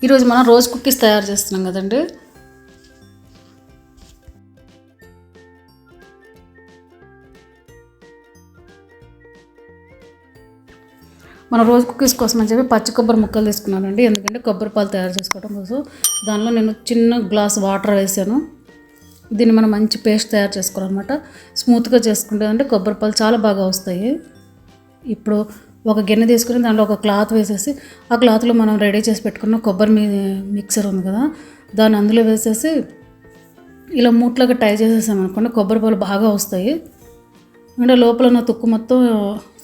ఈరోజు మనం rose cookies తయారు చేస్తున్నాం కదండి. మన రోజ్ కుకీస్ కోసం అని చెప్పి పచ్చి కొబ్బరి ముక్కలు తీసుకున్నానండి. ఎందుకంటే కొబ్బరి పాలు తయారు చేసుకోవడం కోసం. దానిలో నేను చిన్న గ్లాస్ వాటర్ వేసాను. దీన్ని మనం మంచి పేస్ట్ తయారు చేసుకోవాలన్నమాట. స్మూత్గా చేసుకుంటే అంటే కొబ్బరి పాలు చాలా బాగా వస్తాయి. ఇప్పుడు ఒక గిన్నె తీసుకుని దాంట్లో ఒక క్లాత్ వేసేసి ఆ క్లాత్లో మనం రెడీ చేసి పెట్టుకున్న కొబ్బరి మిక్సర్ ఉంది కదా, దాన్ని అందులో వేసేసి ఇలా మూట్లాగా టై చేసేసామనుకోండి కొబ్బరి పాలు బాగా వస్తాయి. అంటే లోపల ఉన్న తుక్కు మొత్తం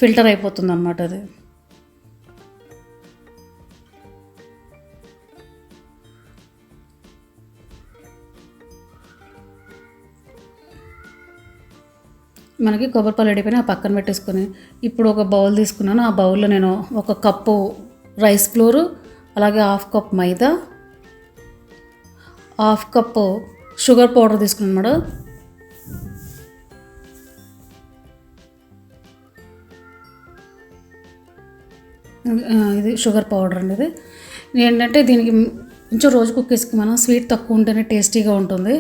ఫిల్టర్ అయిపోతుంది అన్నమాట. అది మనకి కొబ్బరి పాలు రెడీపోయినా పక్కన పెట్టేసుకొని ఇప్పుడు ఒక బౌల్ తీసుకున్నాను. ఆ బౌల్లో నేను 1 కప్పు రైస్ ఫ్లోరు, అలాగే 1/2 కప్ మైదా, 1/2 కప్పు షుగర్ పౌడర్ తీసుకున్నాను మేడం. ఇది షుగర్ పౌడర్ అండి. ఇది ఏంటంటే దీనికి కొంచెం రోజు కుక్కీస్కి మనం స్వీట్ తక్కువ ఉంటేనే టేస్టీగా ఉంటుంది.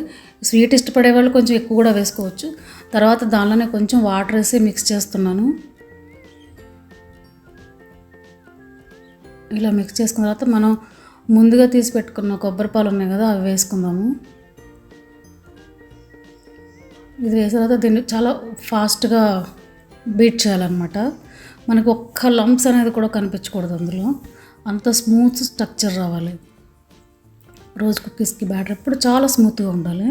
స్వీట్ ఇష్టపడే వాళ్ళు కొంచెం ఎక్కువ కూడా వేసుకోవచ్చు. తర్వాత దానిలోనే కొంచెం వాటర్ వేసి మిక్స్ చేస్తున్నాను. ఇలా మిక్స్ చేసుకున్న తర్వాత మనం ముందుగా తీసి పెట్టుకున్న కొబ్బరి పాలు ఉన్నాయి కదా, అవి వేసుకుందాము. ఇది వేసిన తర్వాత దీన్ని చాలా ఫాస్ట్గా బీట్ చేయాలన్నమాట. మనకు ఒక్క లంప్స్ అనేది కూడా కనిపించకూడదు అందులో. అంత స్మూత్ స్ట్రక్చర్ రావాలి. రోజ్ కుకీస్కి బ్యాటర్ ఎప్పుడు చాలా స్మూత్గా ఉండాలి.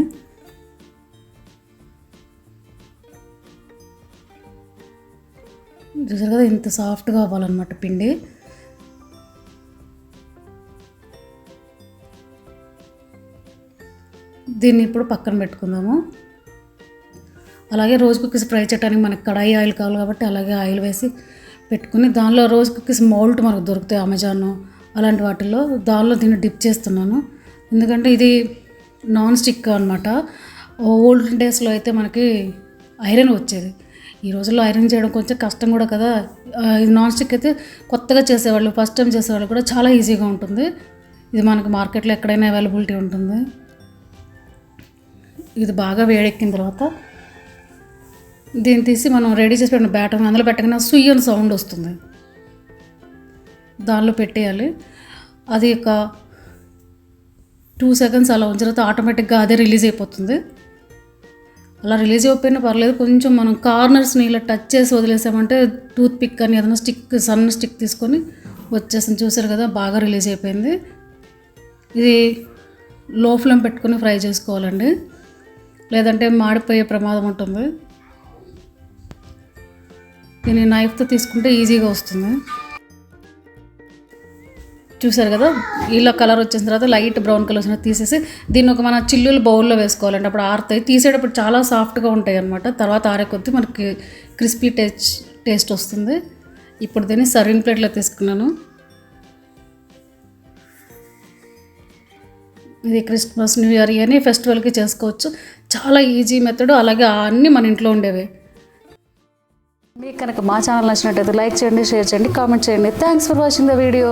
చూసారు కదా, ఇంత సాఫ్ట్గా అవ్వాలన్నమాట పిండి. దీన్ని ఇప్పుడు పక్కన పెట్టుకుందాము. అలాగే రోజ్ కుకీస్ ఫ్రై చేయడానికి మనకి కడాయి ఆయిల్ కావాలి కాబట్టి అలాగే ఆయిల్ వేసి పెట్టుకుని దానిలో రోజ్ కుకీస్ మౌల్ట్ మనకు దొరుకుతాయి అమెజాన్ అలాంటి వాటిల్లో. దానిలో దీన్ని డిప్ చేస్తున్నాను. ఎందుకంటే ఇది నాన్ స్టిక్ అనమాట. ఓల్డ్ డేస్లో అయితే మనకి ఐరన్ వచ్చేది. ఈ రోజుల్లో ఐరన్ చేయడం కొంచెం కష్టం కూడా కదా. ఇది నాన్ స్టిక్ అయితే కొత్తగా చేసేవాళ్ళు, ఫస్ట్ టైం చేసేవాళ్ళు కూడా చాలా ఈజీగా ఉంటుంది. ఇది మనకి మార్కెట్లో ఎక్కడైనా అవైలబిలిటీ ఉంటుంది. ఇది బాగా వేడెక్కిన తర్వాత దీన్ని తీసి మనం రెడీ చేసి పెట్టిన బ్యాటర్ అందులో పెట్టగానే సుయ్యని సౌండ్ వస్తుంది. దానిలో పెట్టేయాలి. అది ఒక 2 సెకండ్స్ అలా ఉంచిన తర్వాత ఆటోమేటిక్గా అదే రిలీజ్ అయిపోతుంది. అలా రిలీజ్ అయిపోయినా పర్లేదు, కొంచెం మనం కార్నర్స్ని ఇలా టచ్ చేసి వదిలేసామంటే టూత్ పిక్ అని ఏదైనా స్టిక్ సన్న స్టిక్ తీసుకొని వచ్చేసింది. చూసారు కదా, బాగా రిలీజ్ అయిపోయింది. ఇది లో ఫ్లేమ్ పెట్టుకొని ఫ్రై చేసుకోవాలండి, లేదంటే మాడిపోయే ప్రమాదం ఉంటుంది. దీన్ని నైఫ్తో తీసుకుంటే ఈజీగా వస్తుంది. చూసారు కదా, ఇలా కలర్ వచ్చిన తర్వాత లైట్ బ్రౌన్ కలర్ వచ్చిన తీసేసి దీన్ని ఒక మన చిల్లులు బౌల్లో వేసుకోవాలండి. అప్పుడు ఆరుతాయి. తీసేటప్పుడు చాలా సాఫ్ట్గా ఉంటాయి అన్నమాట. తర్వాత ఆరే కొద్దీ మనకి క్రిస్పీ టేస్ట్ వస్తుంది. ఇప్పుడు దీన్ని సర్వింగ్ ప్లేట్లో తీసుకున్నాను. ఇది క్రిస్మస్, న్యూ ఇయర్ ఇవన్నీ ఫెస్టివల్కి చేసుకోవచ్చు. చాలా ఈజీ మెథడ్. అలాగే అన్నీ మన ఇంట్లో ఉండేవి. మీకు కనుక మా ఛానల్ నచ్చినట్టయితే లైక్ చేయండి, షేర్ చేయండి, కామెంట్ చేయండి. Thanks for watching the video.